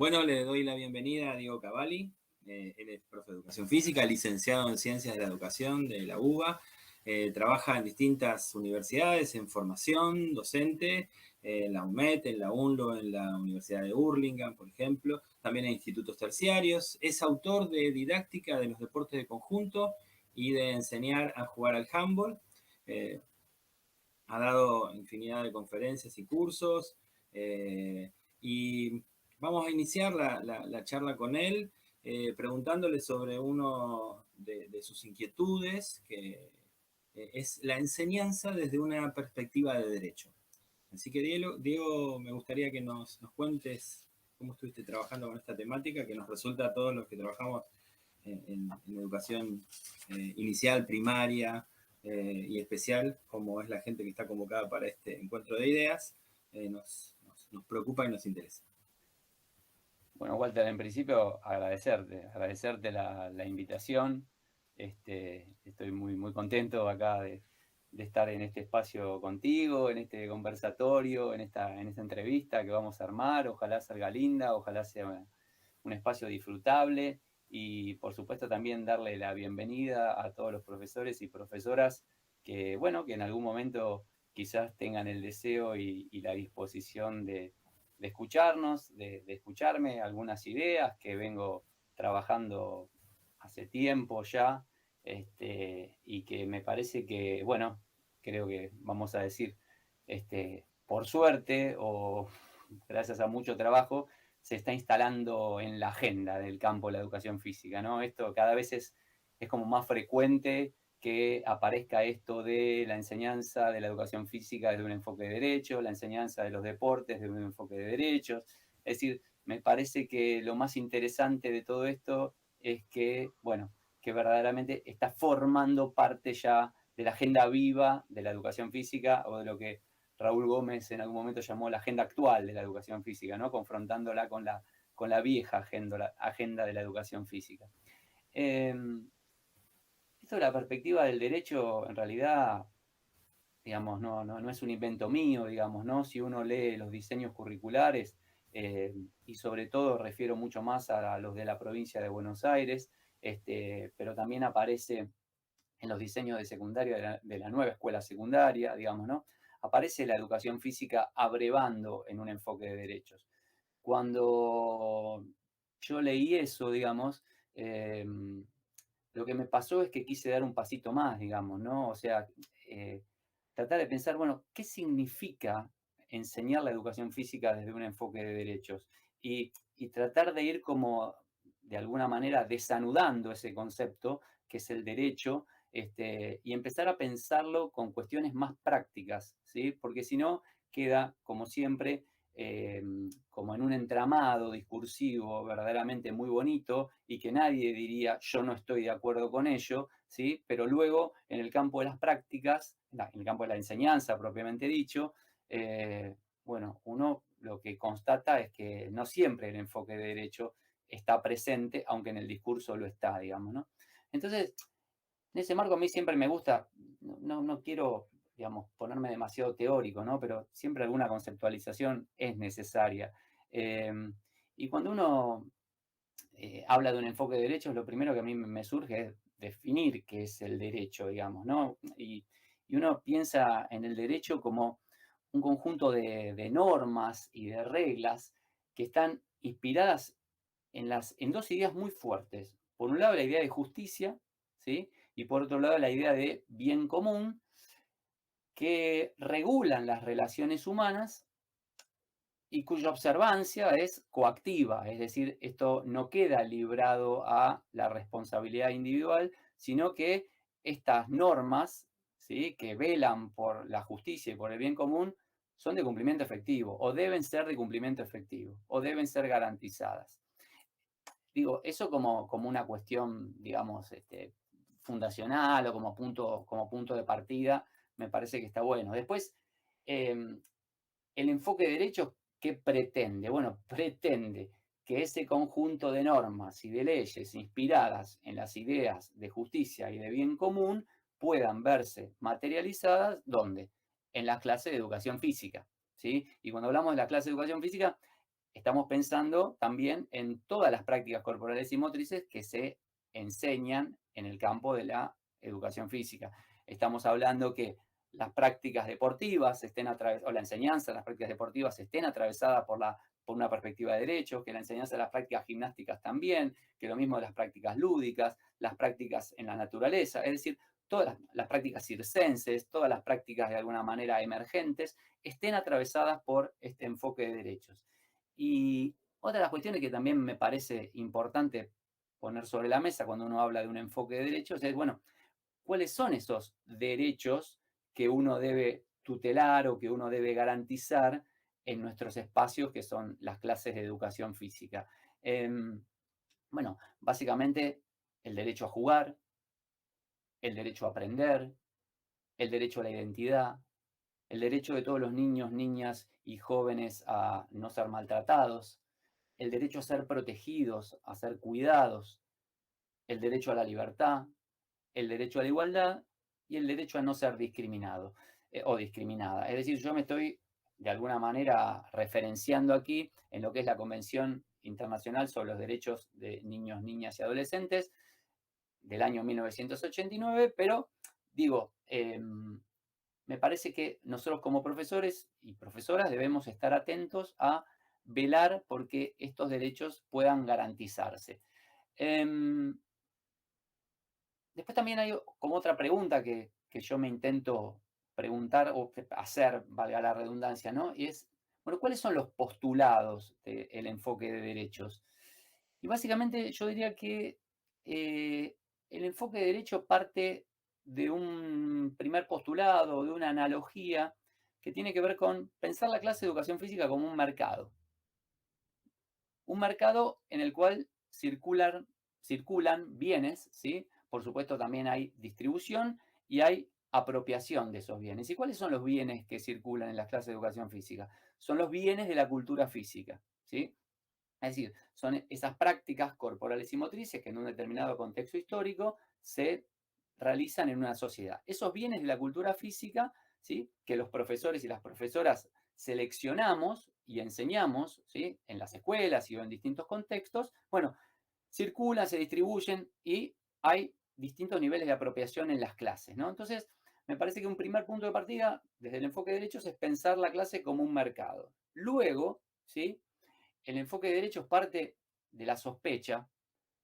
Bueno, le doy la bienvenida a Diego Cavalli. Él es profe de educación física, licenciado en ciencias de la educación de la UBA. Trabaja en distintas universidades en formación docente, en la UMET, en la UNLO, en la Universidad de Hurlingham, por ejemplo, también en institutos terciarios. Es autor de didáctica de los deportes de conjunto y de enseñar a jugar al handball. Eh, Ha dado infinidad de conferencias y cursos. Y vamos a iniciar la charla con él preguntándole sobre uno de sus inquietudes, que es la enseñanza desde una perspectiva de derecho. Así que Diego, me gustaría que nos cuentes cómo estuviste trabajando con esta temática, que nos resulta a todos los que trabajamos en educación inicial, primaria y especial, como es la gente que está convocada para este encuentro de ideas, nos preocupa y nos interesa. Bueno, Walter, en principio agradecerte la invitación. Estoy muy contento acá de estar en este espacio contigo, en este conversatorio, en esta entrevista que vamos a armar. Ojalá salga linda, ojalá sea un espacio disfrutable y por supuesto también darle la bienvenida a todos los profesores y profesoras que en algún momento quizás tengan el deseo y la disposición de escucharnos, de escucharme algunas ideas que vengo trabajando hace tiempo ya, y que me parece que, creo que vamos a decir, por suerte o gracias a mucho trabajo, se está instalando en la agenda del campo de la educación física, ¿no? Esto cada vez es como más frecuente que aparezca esto de la enseñanza de la educación física desde un enfoque de derecho, la enseñanza de los deportes desde un enfoque de derechos. Es decir, me parece que lo más interesante de todo esto es que verdaderamente está formando parte ya de la agenda viva de la educación física o de lo que Raúl Gómez en algún momento llamó la agenda actual de la educación física, ¿no? Confrontándola con la vieja agenda de la educación física. Esto de la perspectiva del derecho, en realidad, digamos, no es un invento mío, digamos, ¿no? Si uno lee los diseños curriculares, y sobre todo refiero mucho más a los de la provincia de Buenos Aires, pero también aparece en los diseños de secundaria de la nueva escuela secundaria, digamos, ¿no? Aparece la educación física abrevando en un enfoque de derechos. Cuando yo leí eso, digamos, lo que me pasó es que quise dar un pasito más, digamos, ¿no? O sea, tratar de pensar, bueno, ¿qué significa enseñar la educación física desde un enfoque de derechos? Y tratar de ir como, de alguna manera, desanudando ese concepto, que es el derecho, y empezar a pensarlo con cuestiones más prácticas, ¿sí? Porque si no, queda, como siempre, como en un entramado discursivo verdaderamente muy bonito y que nadie diría yo no estoy de acuerdo con ello, ¿sí? Pero luego en el campo de las prácticas, en el campo de la enseñanza propiamente dicho, uno lo que constata es que no siempre el enfoque de derecho está presente, aunque en el discurso lo está, digamos, ¿no? Entonces, en ese marco a mí siempre me gusta, no quiero, digamos, ponerme demasiado teórico, ¿no? Pero siempre alguna conceptualización es necesaria. Eh, y cuando uno habla de un enfoque de derechos, lo primero que a mí me surge es definir qué es el derecho, digamos, ¿no? Y uno piensa en el derecho como un conjunto de normas y de reglas que están inspiradas en dos ideas muy fuertes. Por un lado, la idea de justicia, ¿sí? Y por otro lado, la idea de bien común, que regulan las relaciones humanas y cuya observancia es coactiva, es decir, esto no queda librado a la responsabilidad individual, sino que estas normas, ¿sí?, que velan por la justicia y por el bien común, son de cumplimiento efectivo, o deben ser de cumplimiento efectivo, o deben ser garantizadas. Digo, eso como una cuestión, digamos, fundacional o como punto de partida, me parece que está bueno. Después, el enfoque de derechos, ¿qué pretende? Bueno, pretende que ese conjunto de normas y de leyes inspiradas en las ideas de justicia y de bien común puedan verse materializadas, ¿dónde? En las clases de educación física, ¿sí? Y cuando hablamos de la clase de educación física, estamos pensando también en todas las prácticas corporales y motrices que se enseñan en el campo de la educación física. Estamos hablando que las prácticas deportivas o la enseñanza de las prácticas deportivas estén atravesadas por una perspectiva de derechos, que la enseñanza de las prácticas gimnásticas también, que lo mismo de las prácticas lúdicas, las prácticas en la naturaleza, es decir, todas las prácticas circenses, todas las prácticas de alguna manera emergentes, estén atravesadas por este enfoque de derechos. Y otra de las cuestiones que también me parece importante poner sobre la mesa cuando uno habla de un enfoque de derechos es, bueno, ¿cuáles son esos derechos que uno debe tutelar o que uno debe garantizar en nuestros espacios que son las clases de educación física? Bueno, básicamente el derecho a jugar, el derecho a aprender, el derecho a la identidad, el derecho de todos los niños, niñas y jóvenes a no ser maltratados, el derecho a ser protegidos, a ser cuidados, el derecho a la libertad, el derecho a la igualdad y el derecho a no ser discriminado o discriminada. Es decir, yo me estoy de alguna manera referenciando aquí en lo que es la Convención Internacional sobre los Derechos de Niños, Niñas y Adolescentes del año 1989, pero digo, me parece que nosotros como profesores y profesoras debemos estar atentos a velar porque estos derechos puedan garantizarse. Después también hay como otra pregunta que yo me intento preguntar o hacer, valga la redundancia, ¿no? Y es, bueno, ¿cuáles son los postulados del enfoque de derechos? Y básicamente yo diría que el enfoque de derecho parte de un primer postulado, de una analogía que tiene que ver con pensar la clase de educación física como un mercado en el cual circulan bienes, ¿sí? Por supuesto, también hay distribución y hay apropiación de esos bienes. ¿Y cuáles son los bienes que circulan en las clases de educación física? Son los bienes de la cultura física, ¿sí? Es decir, son esas prácticas corporales y motrices que en un determinado contexto histórico se realizan en una sociedad. Esos bienes de la cultura física, ¿sí? Que los profesores y las profesoras seleccionamos y enseñamos, ¿sí? En las escuelas y en distintos contextos, bueno, circulan, se distribuyen y hay distintos niveles de apropiación en las clases, ¿no? Entonces, me parece que un primer punto de partida desde el enfoque de derechos es pensar la clase como un mercado. Luego, ¿sí? El enfoque de derechos parte de la sospecha,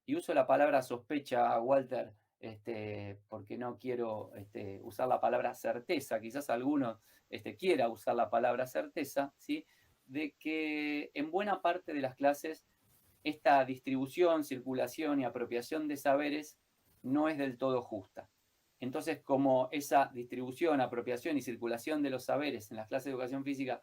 y uso la palabra sospecha, Walter, porque no quiero usar la palabra certeza, quizás alguno quiera usar la palabra certeza, ¿sí? De que en buena parte de las clases esta distribución, circulación y apropiación de saberes no es del todo justa. Entonces, como esa distribución, apropiación y circulación de los saberes en las clases de educación física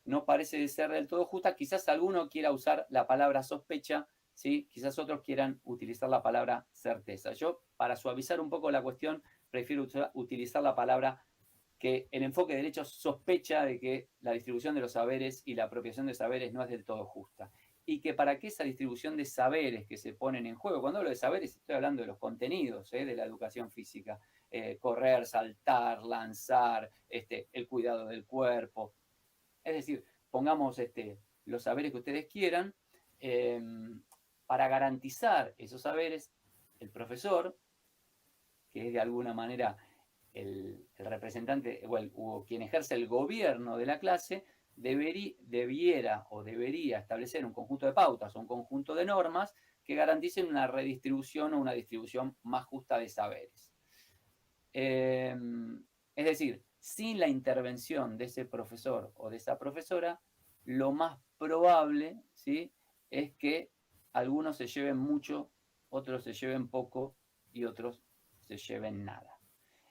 no parece ser del todo justa, quizás alguno quiera usar la palabra sospecha, ¿sí? Quizás otros quieran utilizar la palabra certeza. Yo, para suavizar un poco la cuestión, prefiero utilizar la palabra que el enfoque de derechos sospecha de que la distribución de los saberes y la apropiación de saberes no es del todo justa. Y que para que esa distribución de saberes que se ponen en juego, cuando hablo de saberes estoy hablando de los contenidos de la educación física, correr, saltar, lanzar, el cuidado del cuerpo, es decir, pongamos los saberes que ustedes quieran, eh, para garantizar esos saberes, el profesor, que es de alguna manera el representante o quien ejerce el gobierno de la clase, debiera o debería establecer un conjunto de pautas o un conjunto de normas que garanticen una redistribución o una distribución más justa de saberes. Es decir, sin la intervención de ese profesor o de esa profesora, lo más probable, ¿sí? Es que algunos se lleven mucho, otros se lleven poco y otros se lleven nada.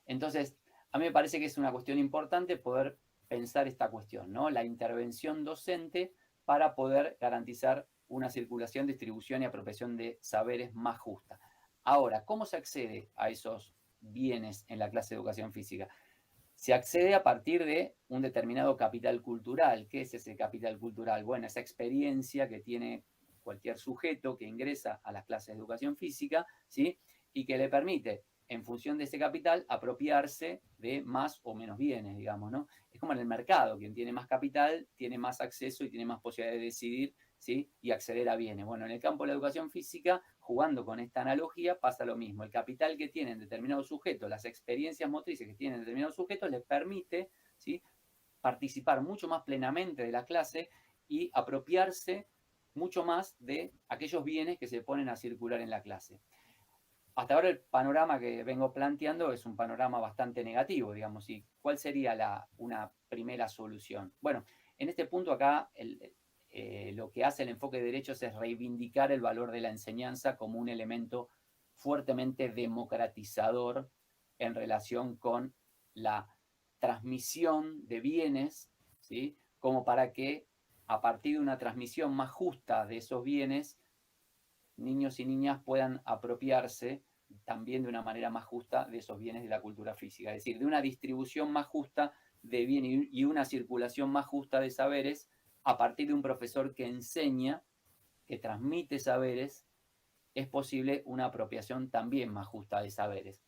Entonces, a mí me parece que es una cuestión importante poder pensar esta cuestión, ¿no? La intervención docente para poder garantizar una circulación, distribución y apropiación de saberes más justa. Ahora, ¿cómo se accede a esos bienes en la clase de educación física? Se accede a partir de un determinado capital cultural. ¿Qué es ese capital cultural? Bueno, esa experiencia que tiene cualquier sujeto que ingresa a las clases de educación física, ¿sí? Y que le permite, en función de ese capital, apropiarse de más o menos bienes, digamos, ¿no? Es como en el mercado, quien tiene más capital tiene más acceso y tiene más posibilidad de decidir ¿sí? Y acceder a bienes. Bueno, en el campo de la educación física, jugando con esta analogía, pasa lo mismo. El capital que tienen determinados sujetos, las experiencias motrices que tienen determinados sujetos, les permite, ¿sí?, participar mucho más plenamente de la clase y apropiarse mucho más de aquellos bienes que se ponen a circular en la clase. Hasta ahora el panorama que vengo planteando es un panorama bastante negativo, digamos. ¿Y cuál sería una primera solución? Bueno, en este punto acá lo que hace el enfoque de derechos es reivindicar el valor de la enseñanza como un elemento fuertemente democratizador en relación con la transmisión de bienes, ¿sí?, como para que a partir de una transmisión más justa de esos bienes, niños y niñas puedan apropiarse también de una manera más justa de esos bienes de la cultura física, es decir, de una distribución más justa de bienes y una circulación más justa de saberes a partir de un profesor que enseña, que transmite saberes, es posible una apropiación también más justa de saberes.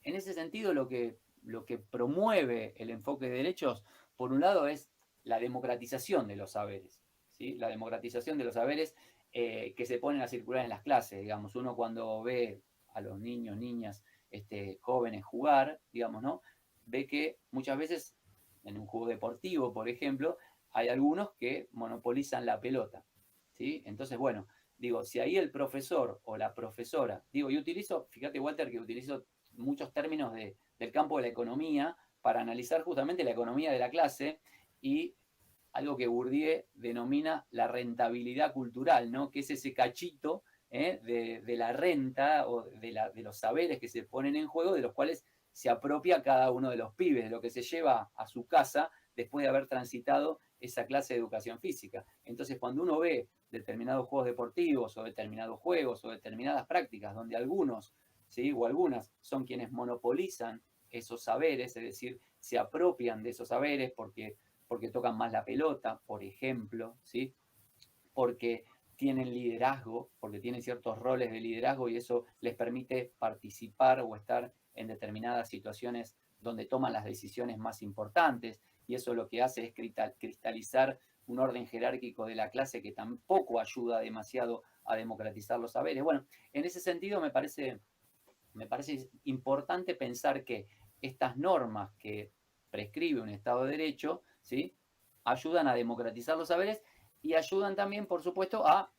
En ese sentido, lo que promueve el enfoque de derechos, por un lado, es la democratización de los saberes, ¿sí? La democratización de los saberes que se ponen a circular en las clases, digamos. Uno cuando ve a los niños, niñas, jóvenes jugar, digamos, ¿no?, ve que muchas veces en un juego deportivo, por ejemplo, hay algunos que monopolizan la pelota, ¿sí? Entonces, bueno, digo, si ahí el profesor o la profesora, digo, y utilizo, fíjate, Walter, que utilizo muchos términos del campo de la economía para analizar justamente la economía de la clase y algo que Bourdieu denomina la rentabilidad cultural, ¿no?, que es ese cachito de la renta o de los saberes que se ponen en juego, de los cuales se apropia cada uno de los pibes, de lo que se lleva a su casa después de haber transitado esa clase de educación física. Entonces, cuando uno ve determinados juegos deportivos o determinados juegos o determinadas prácticas donde algunos, ¿sí?, o algunas son quienes monopolizan esos saberes, es decir, se apropian de esos saberes porque tocan más la pelota, por ejemplo, ¿sí?, porque tienen liderazgo, porque tienen ciertos roles de liderazgo y eso les permite participar o estar en determinadas situaciones donde toman las decisiones más importantes, y eso lo que hace es cristalizar un orden jerárquico de la clase que tampoco ayuda demasiado a democratizar los saberes. Bueno, en ese sentido me parece importante pensar que estas normas que prescribe un Estado de Derecho, ¿sí?, ayudan a democratizar los saberes y ayudan también, por supuesto, a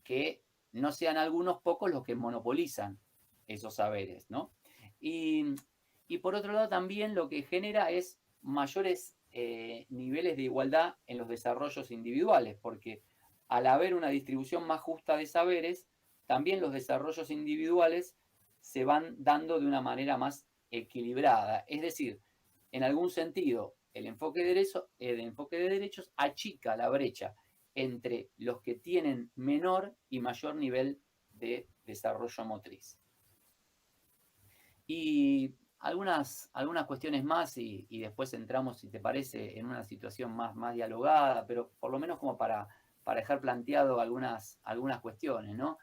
que no sean algunos pocos los que monopolizan esos saberes, ¿no? Y, y por otro lado también lo que genera es mayores niveles de igualdad en los desarrollos individuales, porque al haber una distribución más justa de saberes, también los desarrollos individuales se van dando de una manera más equilibrada. Es decir, en algún sentido, el enfoque de derechos achica la brecha entre los que tienen menor y mayor nivel de desarrollo motriz. Y algunas cuestiones más y después entramos, si te parece, en una situación más dialogada, pero por lo menos como para dejar planteado algunas cuestiones, ¿no?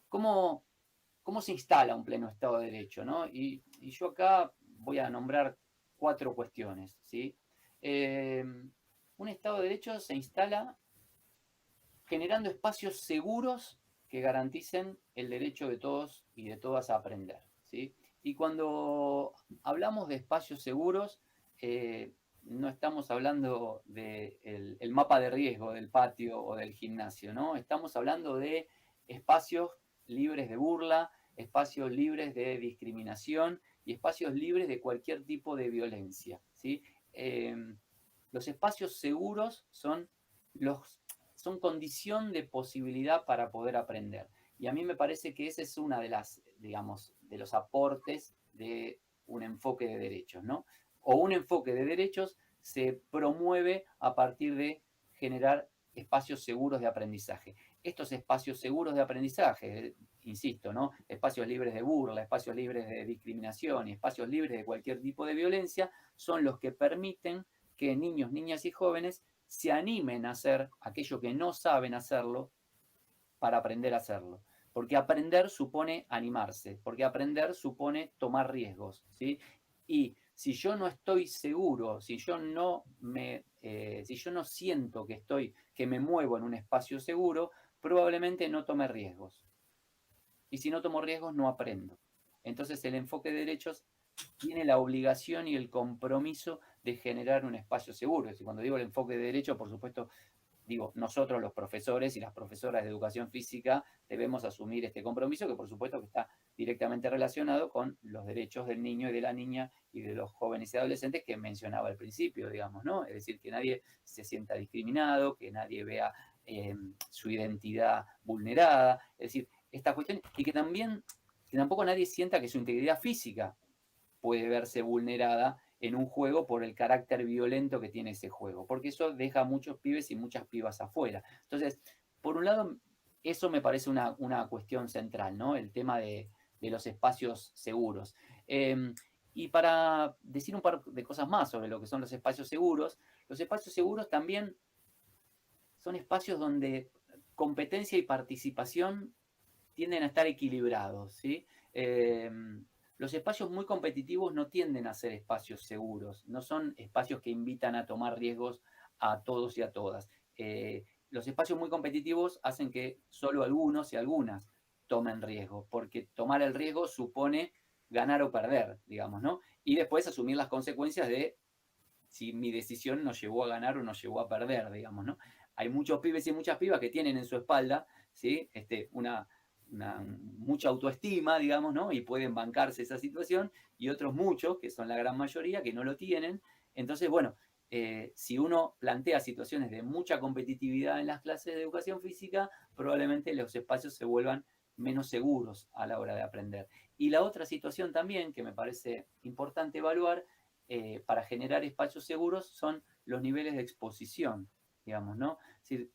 ¿Cómo, ¿Cómo se instala un pleno Estado de Derecho, ¿no? Y yo acá voy a nombrar 4 cuestiones, ¿sí? Un Estado de Derecho se instala generando espacios seguros que garanticen el derecho de todos y de todas a aprender, ¿sí? Y cuando hablamos de espacios seguros, no estamos hablando del el mapa de riesgo del patio o del gimnasio, ¿no? Estamos hablando de espacios libres de burla, espacios libres de discriminación y espacios libres de cualquier tipo de violencia, ¿sí? Los espacios seguros son condición de posibilidad para poder aprender. Y a mí me parece que ese es una de las, digamos, de los aportes de un enfoque de derechos, ¿no? O un enfoque de derechos se promueve a partir de generar espacios seguros de aprendizaje. Estos espacios seguros de aprendizaje, insisto, ¿no?, espacios libres de burla, espacios libres de discriminación y espacios libres de cualquier tipo de violencia, son los que permiten que niños, niñas y jóvenes se animen a hacer aquello que no saben hacerlo para aprender a hacerlo. Porque aprender supone animarse, porque aprender supone tomar riesgos, ¿sí? Y si yo no estoy seguro, si yo no siento que me muevo en un espacio seguro, probablemente no tome riesgos. Y si no tomo riesgos, no aprendo. Entonces el enfoque de derechos tiene la obligación y el compromiso de generar un espacio seguro. Es decir, cuando digo el enfoque de derecho, por supuesto, digo, nosotros los profesores y las profesoras de educación física debemos asumir este compromiso que por supuesto que está directamente relacionado con los derechos del niño y de la niña y de los jóvenes y adolescentes que mencionaba al principio, digamos, ¿no? Es decir, que nadie se sienta discriminado, que nadie vea su identidad vulnerada, es decir, esta cuestión, y que tampoco nadie sienta que su integridad física puede verse vulnerada en un juego por el carácter violento que tiene ese juego, porque eso deja a muchos pibes y muchas pibas afuera. Entonces, por un lado, eso me parece una cuestión central, ¿no? El tema de los espacios seguros. Y para decir un par de cosas más sobre lo que son los espacios seguros también son espacios donde competencia y participación tienden a estar equilibrados, ¿sí? Los espacios muy competitivos no tienden a ser espacios seguros, no son espacios que invitan a tomar riesgos a todos y a todas. Los espacios muy competitivos hacen que solo algunos y algunas tomen riesgo, porque tomar el riesgo supone ganar o perder, digamos, ¿no? Y después asumir las consecuencias de si mi decisión nos llevó a ganar o nos llevó a perder, digamos, ¿no? Hay muchos pibes y muchas pibas que tienen en su espalda, ¿sí? Mucha autoestima, digamos, ¿no? Y pueden bancarse esa situación, y otros muchos, que son la gran mayoría, que no lo tienen. Entonces, bueno, si uno plantea situaciones de mucha competitividad en las clases de educación física, probablemente los espacios se vuelvan menos seguros a la hora de aprender. Y la otra situación también que me parece importante evaluar para generar espacios seguros son los niveles de exposición, digamos, ¿no? Es decir,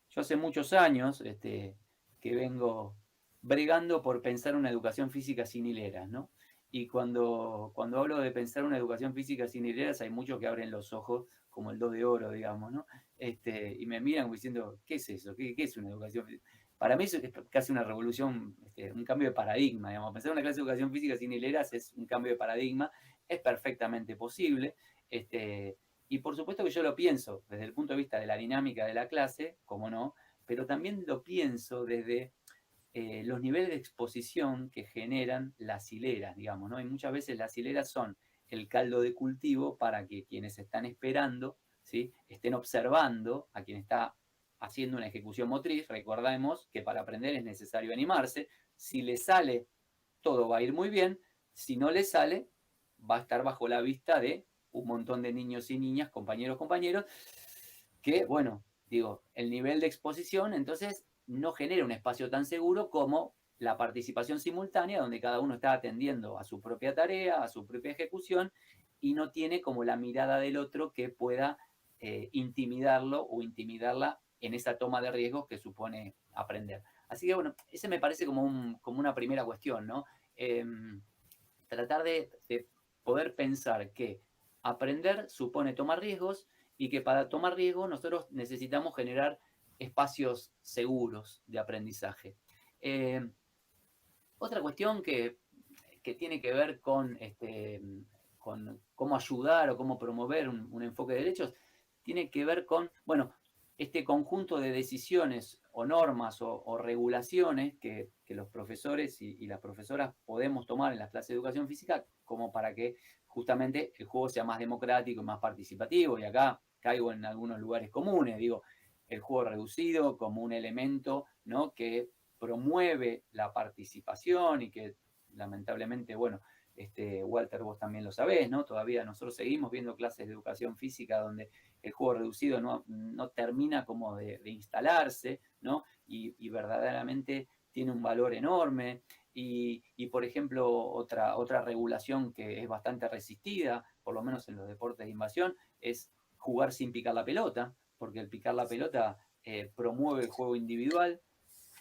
yo hace muchos años que vengo bregando por pensar una educación física sin hileras, ¿no? Y cuando hablo de pensar una educación física sin hileras, hay muchos que abren los ojos como el 2 de oro, digamos, ¿no? Y me miran diciendo, ¿qué es eso? ¿Qué es una educación física? Para mí es casi una revolución, un cambio de paradigma, digamos. Pensar una clase de educación física sin hileras es un cambio de paradigma, es perfectamente posible, y por supuesto que yo lo pienso desde el punto de vista de la dinámica de la clase, como no, pero también lo pienso desde los niveles de exposición que generan las hileras, digamos, ¿no? Y muchas veces las hileras son el caldo de cultivo para que quienes están esperando, ¿sí? Estén observando a quien está haciendo una ejecución motriz. Recordemos que para aprender es necesario animarse. Si le sale, todo va a ir muy bien. Si no le sale, va a estar bajo la vista de un montón de niños y niñas, compañeros, que, bueno, digo, el nivel de exposición entonces no genera un espacio tan seguro como la participación simultánea, donde cada uno está atendiendo a su propia tarea, a su propia ejecución, y no tiene como la mirada del otro que pueda intimidarlo o intimidarla en esa toma de riesgos que supone aprender. Así que bueno, ese me parece como una primera cuestión, ¿no? Tratar de poder pensar que aprender supone tomar riesgos y que para tomar riesgos nosotros necesitamos generar espacios seguros de aprendizaje. Otra cuestión que tiene que ver con cómo ayudar o cómo promover un enfoque de derechos, tiene que ver con, bueno, este conjunto de decisiones o normas o regulaciones que los profesores y las profesoras podemos tomar en las clases de educación física como para que justamente el juego sea más democrático y más participativo. Y acá caigo en algunos lugares comunes, digo, el juego reducido como un elemento, ¿no?, que promueve la participación y que lamentablemente, bueno, Walter, vos también lo sabés, ¿no? Todavía nosotros seguimos viendo clases de educación física donde el juego reducido no termina como de instalarse, ¿no? Y verdaderamente tiene un valor enorme. Y por ejemplo, otra regulación que es bastante resistida, por lo menos en los deportes de invasión, es jugar sin picar la pelota, porque el picar la pelota promueve el juego individual,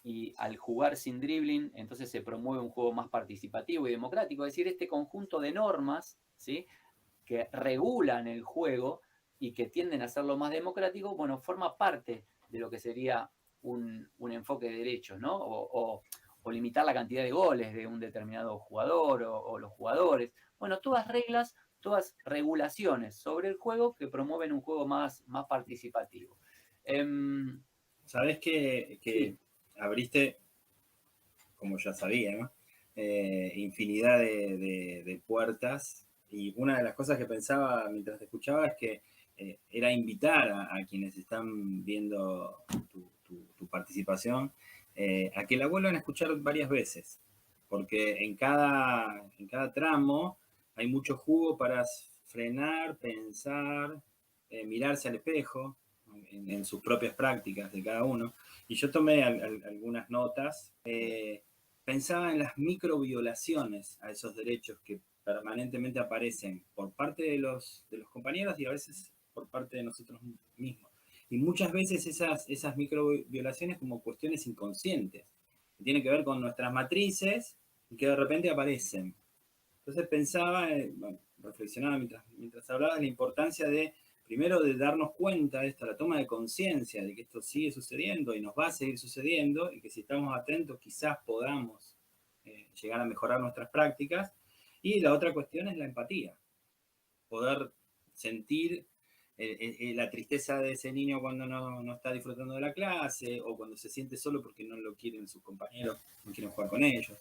y al jugar sin dribbling, entonces se promueve un juego más participativo y democrático. Es decir, este conjunto de normas, ¿sí?, que regulan el juego y que tienden a hacerlo más democrático, bueno, forma parte de lo que sería un enfoque de derechos, ¿no? O limitar la cantidad de goles de un determinado jugador o los jugadores. Bueno, todas reglas, todas regulaciones sobre el juego que promueven un juego más participativo. Sabés que Sí. abriste, como ya sabía, ¿no? Infinidad de puertas, y una de las cosas que pensaba mientras te escuchaba es que era invitar a quienes están viendo tu participación a que la vuelvan a escuchar varias veces, porque en cada tramo hay mucho jugo para frenar, pensar, mirarse al espejo en sus propias prácticas de cada uno. Y yo tomé algunas notas. Pensaba en las microviolaciones a esos derechos que permanentemente aparecen por parte de los compañeros y a veces por parte de nosotros mismos. Y muchas veces esas microviolaciones como cuestiones inconscientes, que tienen que ver con nuestras matrices y que de repente aparecen. Entonces pensaba, bueno, reflexionaba mientras hablaba de la importancia de, primero, de darnos cuenta de esto, la toma de conciencia de que esto sigue sucediendo y nos va a seguir sucediendo, y que si estamos atentos quizás podamos llegar a mejorar nuestras prácticas. Y la otra cuestión es la empatía, poder sentir la tristeza de ese niño cuando no está disfrutando de la clase, o cuando se siente solo porque no lo quieren sus compañeros, no quieren jugar con ellos.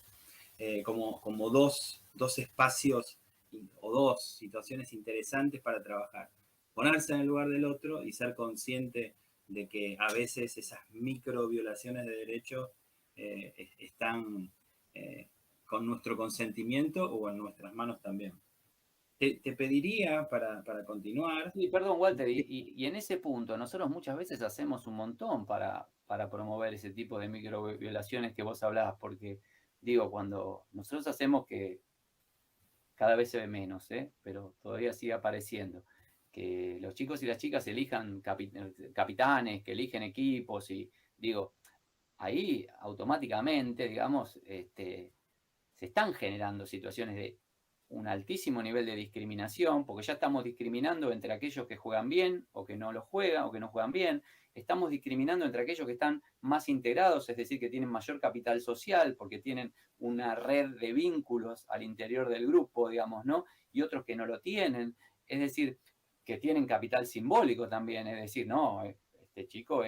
Como dos espacios o dos situaciones interesantes para trabajar. Ponerse en el lugar del otro y ser consciente de que a veces esas micro violaciones de derechos están con nuestro consentimiento o en nuestras manos también. Te pediría para continuar. Sí, perdón, Walter, y en ese punto nosotros muchas veces hacemos un montón para promover ese tipo de microviolaciones que vos hablabas, porque digo, cuando nosotros hacemos que cada vez se ve menos, pero todavía sigue apareciendo, que los chicos y las chicas elijan capitanes, que eligen equipos, y digo, ahí automáticamente, digamos, se están generando situaciones de un altísimo nivel de discriminación, porque ya estamos discriminando entre aquellos que juegan bien o que no lo juegan o que no juegan bien. Estamos discriminando entre aquellos que están más integrados, es decir, que tienen mayor capital social, porque tienen una red de vínculos al interior del grupo, digamos, ¿no? Y otros que no lo tienen, es decir, que tienen capital simbólico también, es decir, no, este chico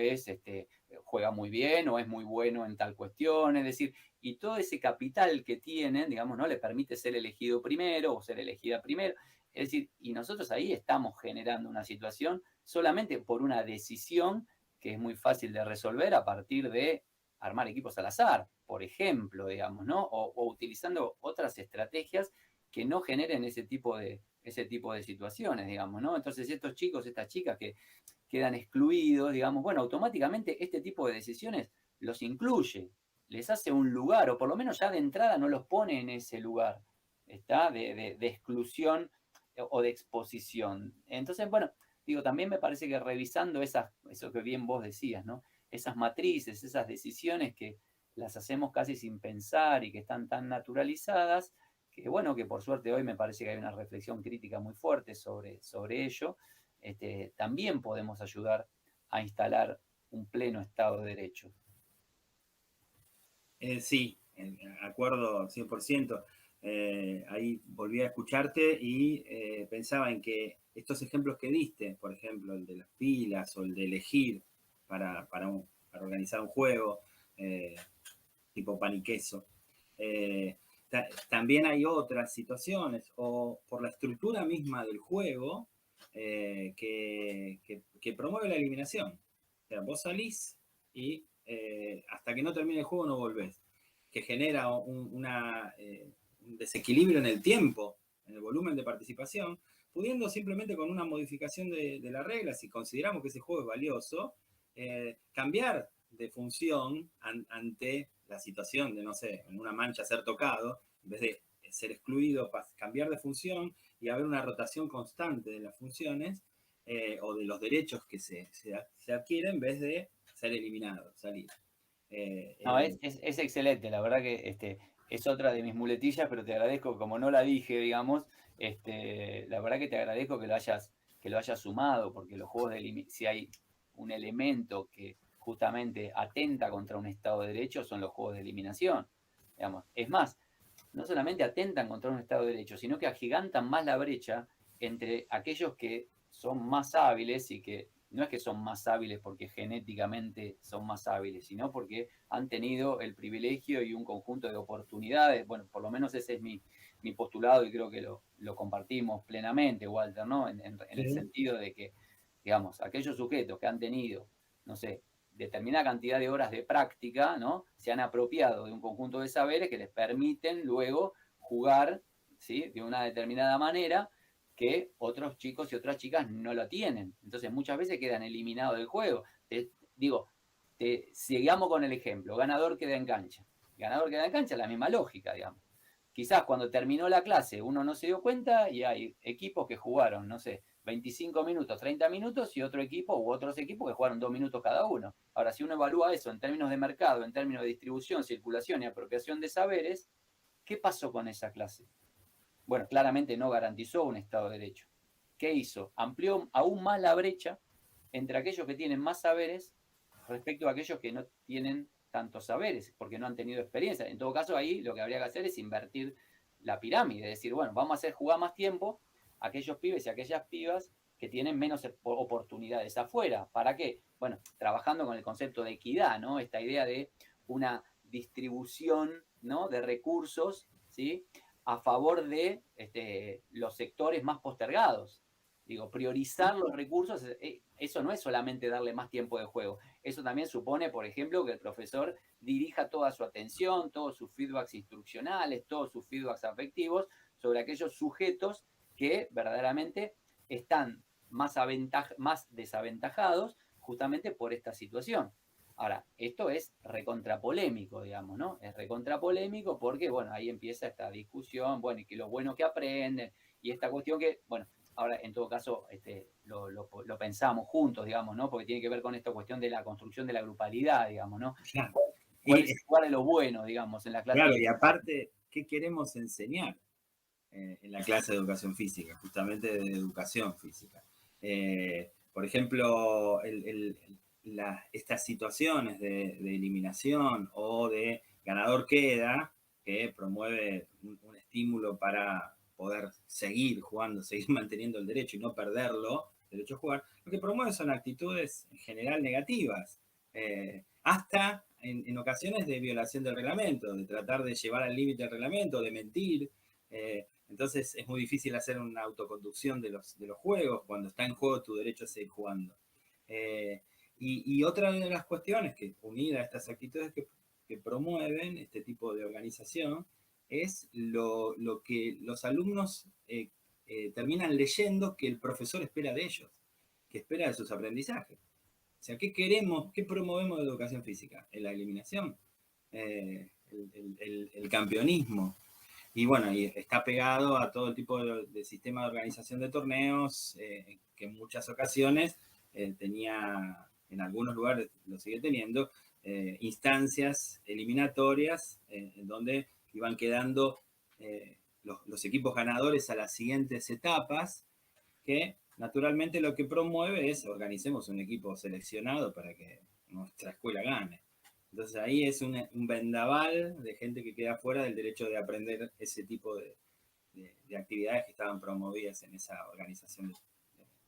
juega muy bien o es muy bueno en tal cuestión, es decir, y todo ese capital que tienen, digamos, ¿no? Le permite ser elegido primero o ser elegida primero. Es decir, y nosotros ahí estamos generando una situación solamente por una decisión que es muy fácil de resolver a partir de armar equipos al azar, por ejemplo, digamos, ¿no? O utilizando otras estrategias que no generen ese tipo de situaciones, digamos, ¿no? Entonces estos chicos, estas chicas que quedan excluidos, digamos, bueno, automáticamente este tipo de decisiones los incluye, les hace un lugar, o por lo menos ya de entrada no los pone en ese lugar, ¿está? De exclusión o de exposición. Entonces, bueno, digo, también me parece que revisando eso que bien vos decías, ¿no? Esas matrices, esas decisiones que las hacemos casi sin pensar y que están tan naturalizadas, que bueno, que por suerte hoy me parece que hay una reflexión crítica muy fuerte sobre ello, también podemos ayudar a instalar un pleno Estado de Derecho. Sí, acuerdo 100%. Ahí volví a escucharte y pensaba en que estos ejemplos que diste, por ejemplo, el de las pilas o el de elegir para organizar un juego, eh, tipo pan y queso, eh, también hay otras situaciones, o por la estructura misma del juego, que promueve la eliminación. O sea, vos salís y hasta que no termine el juego no volvés, que genera un desequilibrio en el tiempo, en el volumen de participación, pudiendo simplemente con una modificación de la regla, si consideramos que ese juego es valioso, cambiar de función ante la situación de, no sé, en una mancha ser tocado, en vez de ser excluido, cambiar de función y haber una rotación constante de las funciones o de los derechos que se adquieren en vez de ser eliminado, salir. No, es excelente, la verdad que es otra de mis muletillas, pero te agradezco, como no la dije, digamos, la verdad que te agradezco que lo hayas sumado, porque los juegos si hay un elemento que justamente atenta contra un Estado de Derecho, son los juegos de eliminación. Digamos. Es más, no solamente atentan contra un Estado de Derecho, sino que agigantan más la brecha entre aquellos que son más hábiles y que no es que son más hábiles porque genéticamente son más hábiles, sino porque han tenido el privilegio y un conjunto de oportunidades. Bueno, por lo menos ese es mi postulado y creo que lo compartimos plenamente, Walter, ¿no? En el Sí. sentido de que, digamos, aquellos sujetos que han tenido, no sé, determinada cantidad de horas de práctica, ¿no? Se han apropiado de un conjunto de saberes que les permiten luego jugar, ¿sí? De una determinada manera que otros chicos y otras chicas no lo tienen. Entonces muchas veces quedan eliminados del juego. Digo, sigamos con el ejemplo, ganador queda en cancha. Ganador queda en cancha, la misma lógica, digamos. Quizás cuando terminó la clase uno no se dio cuenta y hay equipos que jugaron, no sé, 25 minutos, 30 minutos y otro equipo u otros equipos que jugaron 2 minutos cada uno. Ahora, si uno evalúa eso en términos de mercado, en términos de distribución, circulación y apropiación de saberes, ¿qué pasó con esa clase? Bueno, claramente no garantizó un Estado de Derecho. ¿Qué hizo? Amplió aún más la brecha entre aquellos que tienen más saberes respecto a aquellos que no tienen tantos saberes, porque no han tenido experiencia. En todo caso, ahí lo que habría que hacer es invertir la pirámide, es decir, bueno, vamos a hacer jugar más tiempo a aquellos pibes y a aquellas pibas que tienen menos oportunidades afuera. ¿Para qué? Bueno, trabajando con el concepto de equidad, ¿no? Esta idea de una distribución, ¿no? De recursos, ¿sí? A favor de los sectores más postergados. Digo, priorizar los recursos, eso no es solamente darle más tiempo de juego. Eso también supone, por ejemplo, que el profesor dirija toda su atención, todos sus feedbacks instruccionales, todos sus feedbacks afectivos sobre aquellos sujetos que verdaderamente están más desaventajados justamente por esta situación. Ahora, esto es recontrapolémico, digamos, ¿no? Es recontrapolémico porque, bueno, ahí empieza esta discusión, bueno, y que lo bueno que aprenden, y esta cuestión que, bueno, ahora en todo caso lo pensamos juntos, digamos, ¿no? Porque tiene que ver con esta cuestión de la construcción de la grupalidad, digamos, ¿no? Claro. ¿Cuál Y, es el lugar de lo bueno, digamos, en la clase? claro, y aparte, ¿qué queremos enseñar en la clase de educación física? Justamente de educación física. Por ejemplo, estas situaciones de eliminación o de ganador queda, que promueve un estímulo para poder seguir jugando, seguir manteniendo el derecho y no perderlo, el derecho a jugar, lo que promueve son actitudes en general negativas, hasta en ocasiones de violación del reglamento, de tratar de llevar al límite el reglamento, de mentir. Entonces es muy difícil hacer una autoconducción de los juegos cuando está en juego tu derecho a seguir jugando. Y otra de las cuestiones que, unida a estas actitudes que promueven este tipo de organización, es lo que los alumnos terminan leyendo que el profesor espera de ellos, que espera de sus aprendizajes. O sea, ¿qué queremos, qué promovemos de educación física? En la eliminación, el campeonismo. Y bueno, y está pegado a todo tipo de sistema de organización de torneos, que en muchas ocasiones tenía, en algunos lugares lo sigue teniendo, instancias eliminatorias en donde iban quedando los equipos ganadores a las siguientes etapas, que naturalmente lo que promueve es organicemos un equipo seleccionado para que nuestra escuela gane. Entonces ahí es un vendaval de gente que queda fuera del derecho de aprender ese tipo de actividades que estaban promovidas en esa organización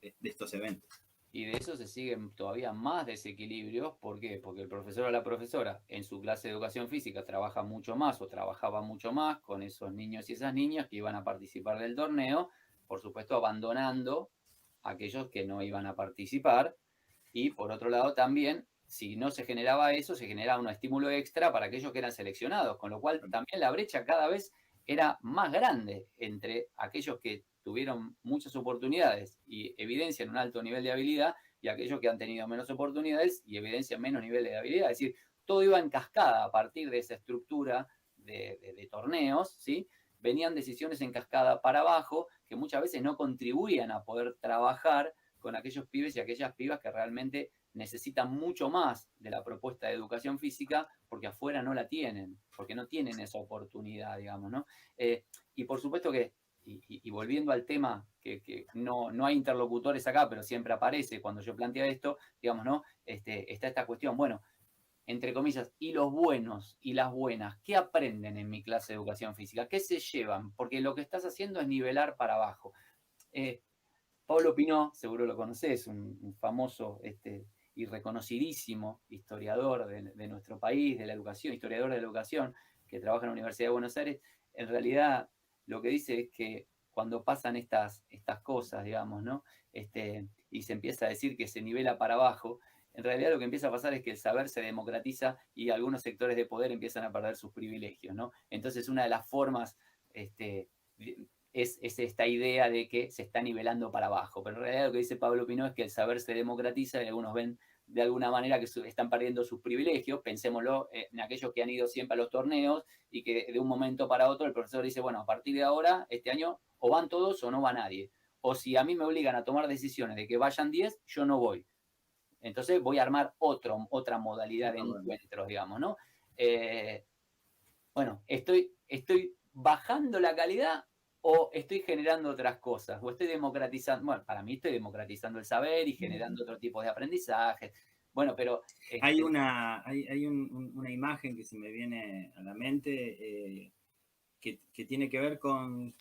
de estos eventos. Y de eso se siguen todavía más desequilibrios. ¿Por qué? Porque el profesor o la profesora en su clase de educación física trabaja mucho más o trabajaba mucho más con esos niños y esas niñas que iban a participar del torneo, por supuesto abandonando a aquellos que no iban a participar. Y por otro lado también, si no se generaba eso, se generaba un estímulo extra para aquellos que eran seleccionados, con lo cual también la brecha cada vez era más grande entre aquellos que tuvieron muchas oportunidades y evidencian un alto nivel de habilidad y aquellos que han tenido menos oportunidades y evidencian menos nivel de habilidad. Es decir, todo iba en cascada a partir de esa estructura de torneos, ¿sí? Venían decisiones en cascada para abajo que muchas veces no contribuían a poder trabajar con aquellos pibes y aquellas pibas que realmente necesitan mucho más de la propuesta de educación física porque afuera no la tienen, porque no tienen esa oportunidad, digamos, ¿no? Y por supuesto que, y volviendo al tema, que no hay interlocutores acá, pero siempre aparece cuando yo planteo esto, digamos, ¿no? Está esta cuestión, bueno, entre comillas, y los buenos y las buenas, ¿qué aprenden en mi clase de educación física? ¿Qué se llevan? Porque lo que estás haciendo es nivelar para abajo. Pablo Pinó, seguro lo conocés, un famoso y reconocidísimo historiador de nuestro país, de la educación, historiador de la educación, que trabaja en la Universidad de Buenos Aires, en realidad lo que dice es que cuando pasan estas cosas, digamos, ¿no? Y se empieza a decir que se nivela para abajo, en realidad lo que empieza a pasar es que el saber se democratiza y algunos sectores de poder empiezan a perder sus privilegios, ¿no? Entonces una de las formas es esta idea de que se está nivelando para abajo. Pero en realidad lo que dice Pablo Pinó es que el saber se democratiza y algunos ven de alguna manera que están perdiendo sus privilegios. Pensémoslo en aquellos que han ido siempre a los torneos y que de un momento para otro el profesor dice, bueno, a partir de ahora, este año, o van todos o no va nadie. O si a mí me obligan a tomar decisiones de que vayan 10, yo no voy. Entonces voy a armar otra modalidad de encuentros, digamos, ¿no? Bueno, estoy bajando la calidad o estoy generando otras cosas, o estoy democratizando, bueno, para mí estoy democratizando el saber y generando otro tipo de aprendizaje. Bueno, pero... Hay una imagen que se me viene a la mente que tiene que ver con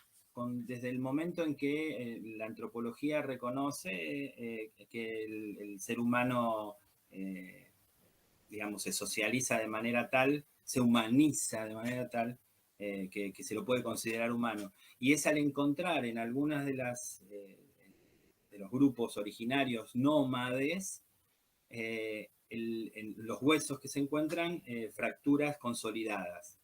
desde el momento en que la antropología reconoce que el ser humano, digamos, se socializa de manera tal, se humaniza de manera tal, que se lo puede considerar humano. Y es al encontrar en algunas de los grupos originarios nómades, en los huesos que se encuentran, fracturas consolidadas.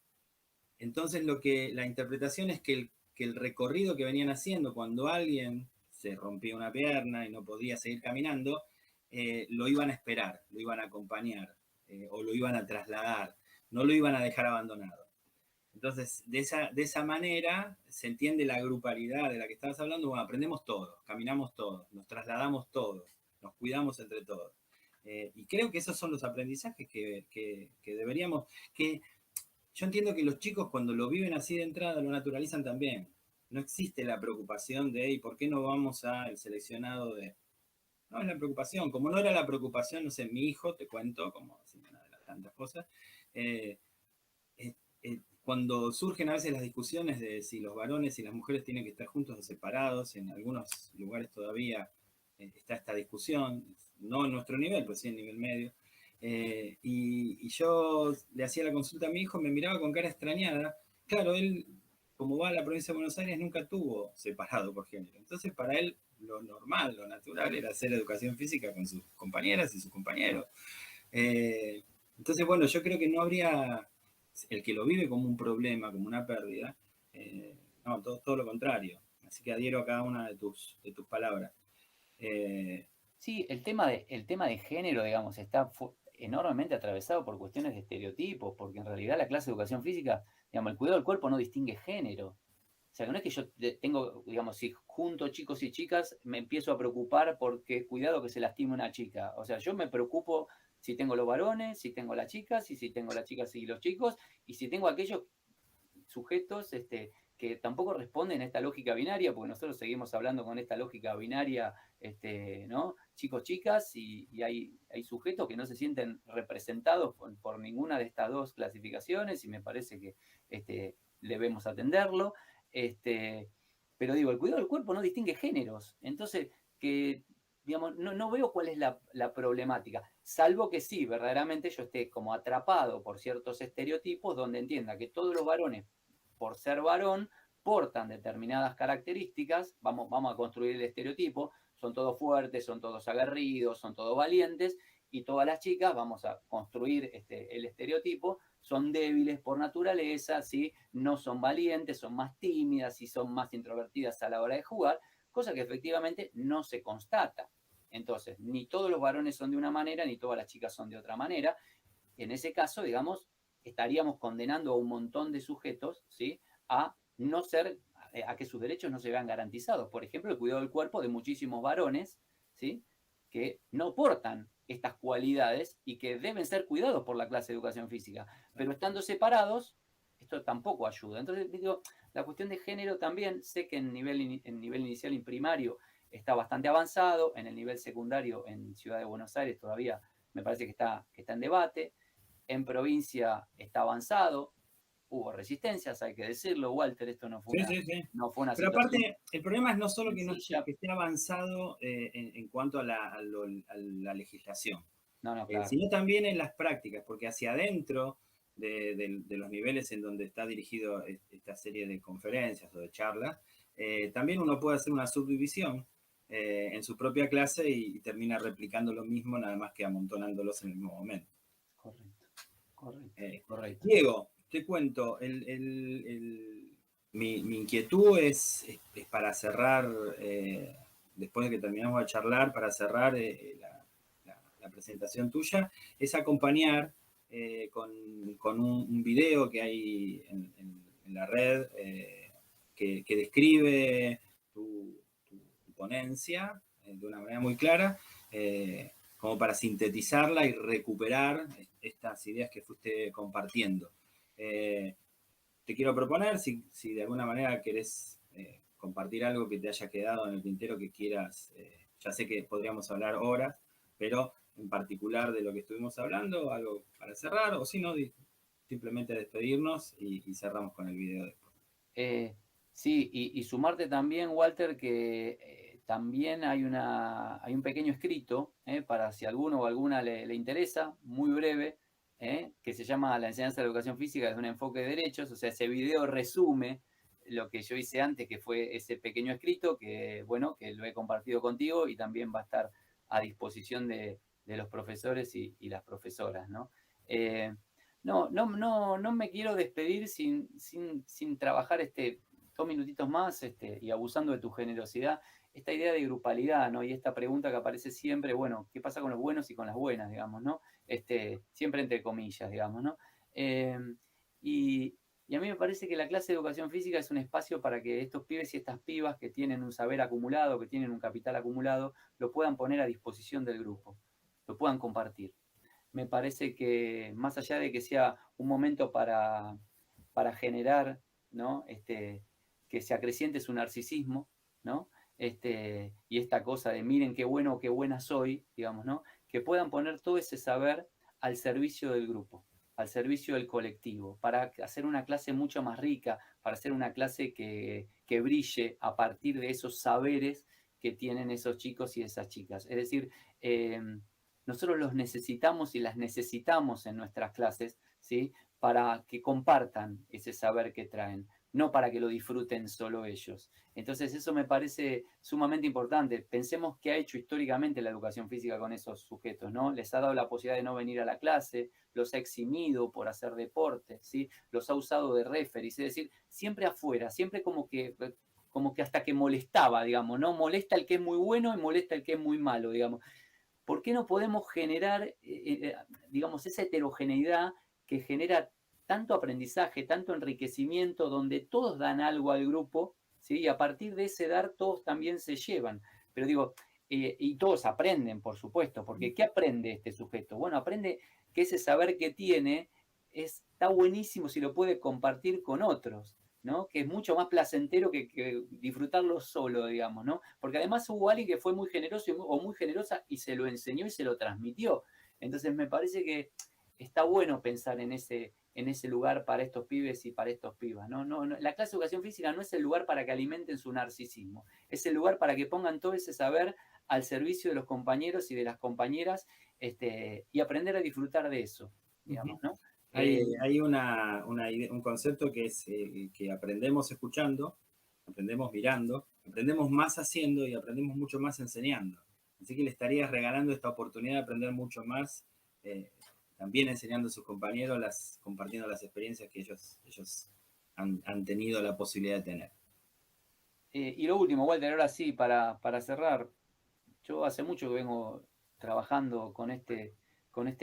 Entonces la interpretación es que el recorrido que venían haciendo cuando alguien se rompía una pierna y no podía seguir caminando, lo iban a esperar, lo iban a acompañar o lo iban a trasladar, no lo iban a dejar abandonado. Entonces, de esa manera se entiende la grupalidad de la que estabas hablando. Bueno, aprendemos todos, caminamos todos, nos trasladamos todos, nos cuidamos entre todos. Y creo que esos son los aprendizajes que deberíamos... Yo entiendo que los chicos cuando lo viven así de entrada lo naturalizan también. No existe la preocupación de, ¿y por qué no vamos al seleccionado de...? No es la preocupación. Como no era la preocupación, no sé, mi hijo, te cuento, como una de las tantas cosas, cuando surgen a veces las discusiones de si los varones y las mujeres tienen que estar juntos o separados, en algunos lugares todavía está esta discusión, no en nuestro nivel, pues sí en nivel medio. Y yo le hacía la consulta a mi hijo, me miraba con cara extrañada. Claro, él, como va a la provincia de Buenos Aires, nunca tuvo separado por género. Entonces, para él, lo normal, lo natural era hacer educación física con sus compañeras y sus compañeros. Entonces, bueno, yo creo que no habría el que lo vive como un problema, como una pérdida. No, todo lo contrario. Así que adhiero a cada una de tus palabras. Sí, el tema de género, digamos, está enormemente atravesado por cuestiones de estereotipos, porque en realidad la clase de educación física, digamos, el cuidado del cuerpo no distingue género. O sea, no es que yo tengo, digamos, si junto chicos y chicas me empiezo a preocupar porque cuidado que se lastime una chica. O sea, yo me preocupo si tengo los varones, si tengo las chicas, y si tengo las chicas y los chicos, y si tengo aquellos sujetos que tampoco responden a esta lógica binaria, porque nosotros seguimos hablando con esta lógica binaria, ¿no? Chicos, chicas, y hay sujetos que no se sienten representados por ninguna de estas dos clasificaciones, y me parece que debemos atenderlo. Pero digo, el cuidado del cuerpo no distingue géneros, entonces que digamos, no veo cuál es la problemática, salvo que sí, verdaderamente yo esté como atrapado por ciertos estereotipos donde entienda que todos los varones, por ser varón, portan determinadas características, vamos a construir el estereotipo, son todos fuertes, son todos aguerridos, son todos valientes, y todas las chicas, vamos a construir el estereotipo, son débiles por naturaleza, ¿sí? No son valientes, son más tímidas y son más introvertidas a la hora de jugar, cosa que efectivamente no se constata. Entonces, ni todos los varones son de una manera, ni todas las chicas son de otra manera. En ese caso, digamos, estaríamos condenando a un montón de sujetos, ¿sí? A no ser, a que sus derechos no se vean garantizados. Por ejemplo, el cuidado del cuerpo de muchísimos varones, ¿sí? Que no portan estas cualidades y que deben ser cuidados por la clase de educación física. Pero estando separados, esto tampoco ayuda. Entonces, digo, la cuestión de género también, sé que en nivel inicial y primario está bastante avanzado, en el nivel secundario en Ciudad de Buenos Aires todavía me parece que está en debate. en provincia está avanzado, hubo resistencias, hay que decirlo, Walter, esto no fue Sí, sí, sí. no fue una Pero situación aparte, el problema es no solo que, no, sencilla. que esté avanzado en cuanto a la legislación, No, claro. sino también en las prácticas, porque hacia adentro de los niveles en donde está dirigido esta serie de conferencias o de charlas, también uno puede hacer una subdivisión en su propia clase y termina replicando lo mismo, nada más que amontonándolos en el mismo momento. Correcto, correcto, Eh, correcto. Diego, te cuento, mi inquietud es para cerrar, después de que terminamos de charlar, para cerrar la presentación tuya, es acompañar con un video que hay en la red que describe tu ponencia de una manera muy clara, como para sintetizarla y recuperar estas ideas que fuiste compartiendo. Te quiero proponer, si de alguna manera querés compartir algo que te haya quedado en el tintero que quieras, ya sé que podríamos hablar horas, pero en particular de lo que estuvimos hablando, algo para cerrar, o si no, simplemente despedirnos y cerramos con el video después. Sí, y sumarte también, Walter, que también hay un pequeño escrito, para si alguno o alguna le interesa, muy breve, que se llama La enseñanza de la educación física desde un enfoque de derechos. O sea, ese video resume lo que yo hice antes, que fue ese pequeño escrito, que bueno, que lo he compartido contigo y también va a estar a disposición de los profesores y las profesoras, ¿no? No me quiero despedir sin trabajar 2 minutitos más, y abusando de tu generosidad, esta idea de grupalidad, ¿no? Y esta pregunta que aparece siempre, bueno, ¿qué pasa con los buenos y con las buenas, digamos, ¿no? Siempre entre comillas, digamos, ¿no? Y, y a mí me parece que la clase de educación física es un espacio para que estos pibes y estas pibas que tienen un saber acumulado, que tienen un capital acumulado, lo puedan poner a disposición del grupo, lo puedan compartir. Me parece que más allá de que sea un momento para generar, ¿no? Que se acreciente su narcisismo, ¿no? Y esta cosa de miren qué bueno o qué buena soy, digamos, ¿no? Que puedan poner todo ese saber al servicio del grupo, al servicio del colectivo, para hacer una clase mucho más rica, para hacer una clase que brille a partir de esos saberes que tienen esos chicos y esas chicas. Es decir, nosotros los necesitamos y las necesitamos en nuestras clases, ¿sí? Para que compartan ese saber que traen, no para que lo disfruten solo ellos. Entonces eso me parece sumamente importante. Pensemos qué ha hecho históricamente la educación física con esos sujetos, ¿no? Les ha dado la posibilidad de no venir a la clase, los ha eximido por hacer deporte, ¿sí? Los ha usado de referees, es decir, siempre afuera, siempre como que hasta que molestaba, digamos, ¿no? Molesta el que es muy bueno y molesta el que es muy malo, digamos. ¿Por qué no podemos generar, digamos, esa heterogeneidad que genera tanto aprendizaje, tanto enriquecimiento, donde todos dan algo al grupo, ¿sí? Y a partir de ese dar, todos también se llevan? Pero digo, y todos aprenden, por supuesto, porque ¿qué aprende este sujeto? Bueno, aprende que ese saber que tiene está buenísimo si lo puede compartir con otros, ¿no? Que es mucho más placentero que disfrutarlo solo, digamos, ¿no? Porque además hubo alguien que fue muy generoso o muy generosa y se lo enseñó y se lo transmitió. Entonces me parece que está bueno pensar en ese lugar para estos pibes y para estos pibas, ¿no? La clase de educación física no es el lugar para que alimenten su narcisismo, es el lugar para que pongan todo ese saber al servicio de los compañeros y de las compañeras, y aprender a disfrutar de eso, digamos, ¿no? Hay un concepto que es que aprendemos escuchando, aprendemos mirando, aprendemos más haciendo y aprendemos mucho más enseñando. Así que le estarías regalando esta oportunidad de aprender mucho más, también enseñando a sus compañeros, compartiendo las experiencias que ellos han tenido la posibilidad de tener. Y lo último, Walter, ahora sí, para cerrar, yo hace mucho que vengo trabajando con este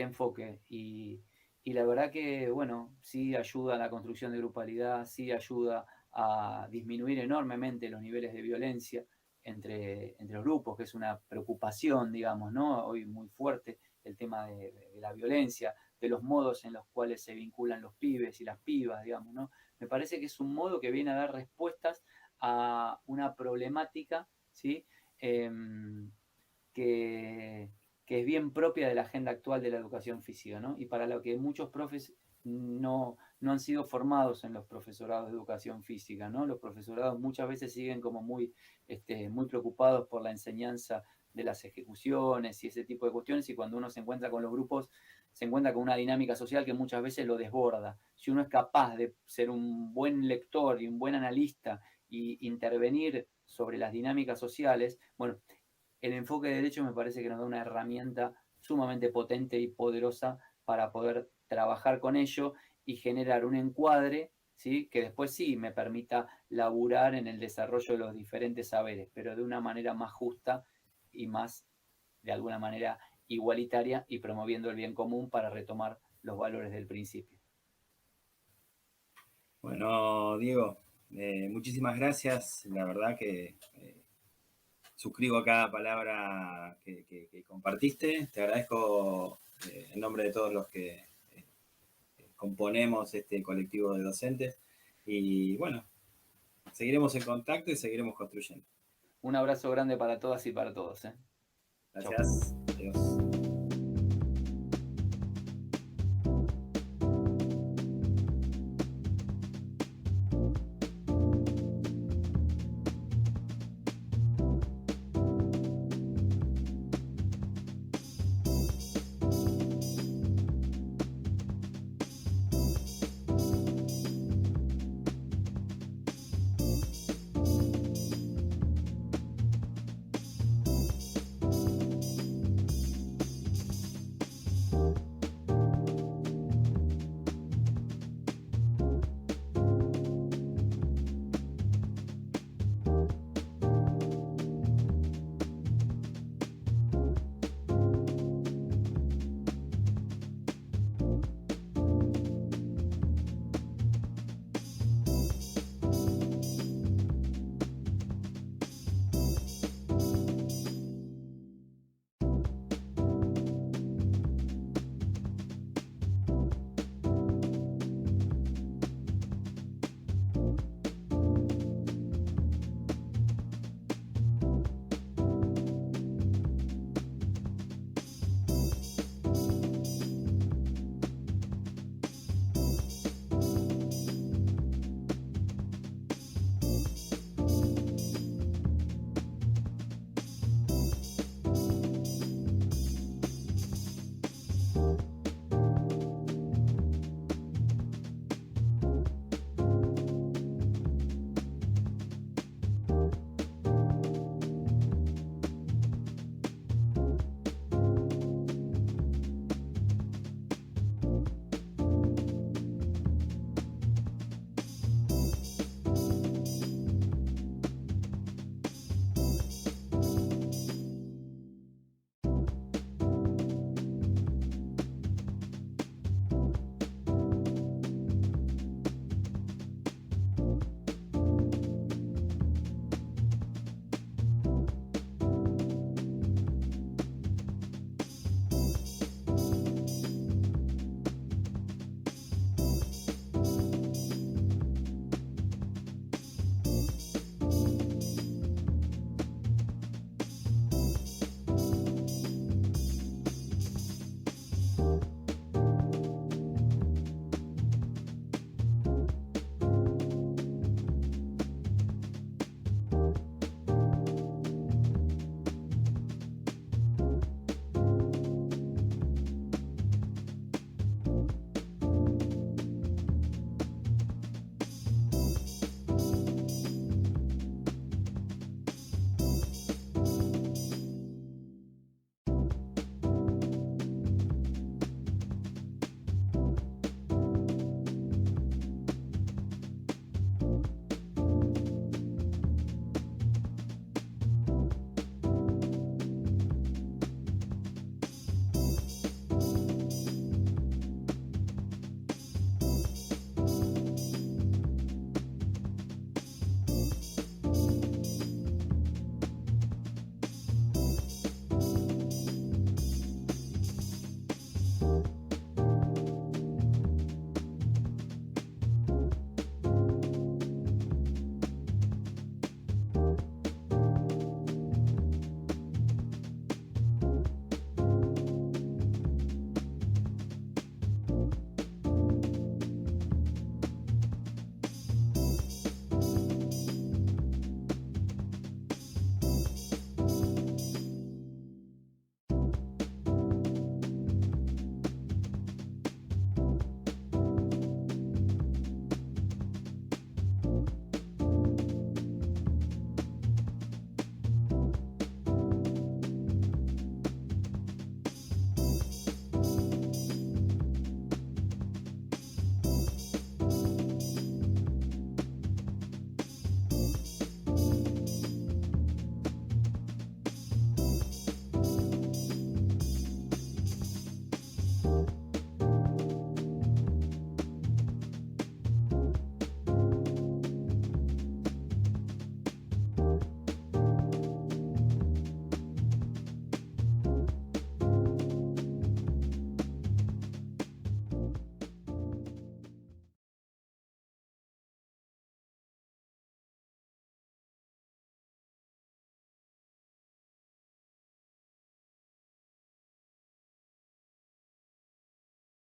enfoque y la verdad que, bueno, sí ayuda a la construcción de grupalidad, sí ayuda a disminuir enormemente los niveles de violencia entre los grupos, que es una preocupación, digamos, ¿no? Hoy muy fuerte el tema de la violencia, de los modos en los cuales se vinculan los pibes y las pibas, digamos, ¿no? Me parece que es un modo que viene a dar respuestas a una problemática, ¿sí? Que, que es bien propia de la agenda actual de la educación física, ¿no? Y para lo que muchos profes no han sido formados en los profesorados de educación física, ¿no? Los profesorados muchas veces siguen como muy preocupados por la enseñanza de las ejecuciones y ese tipo de cuestiones, y cuando uno se encuentra con los grupos, se encuentra con una dinámica social que muchas veces lo desborda. Si uno es capaz de ser un buen lector y un buen analista y intervenir sobre las dinámicas sociales, bueno, el enfoque de derecho me parece que nos da una herramienta sumamente potente y poderosa para poder trabajar con ello y generar un encuadre, ¿sí? Que después sí me permita laburar en el desarrollo de los diferentes saberes, pero de una manera más justa y más, de alguna manera, igualitaria y promoviendo el bien común para retomar los valores del principio. Bueno, Diego, muchísimas gracias. La verdad que suscribo cada palabra que compartiste. Te agradezco en nombre de todos los que componemos este colectivo de docentes. Y bueno, seguiremos en contacto y seguiremos construyendo. Un abrazo grande para todas y para todos. Chau. Gracias. Adiós.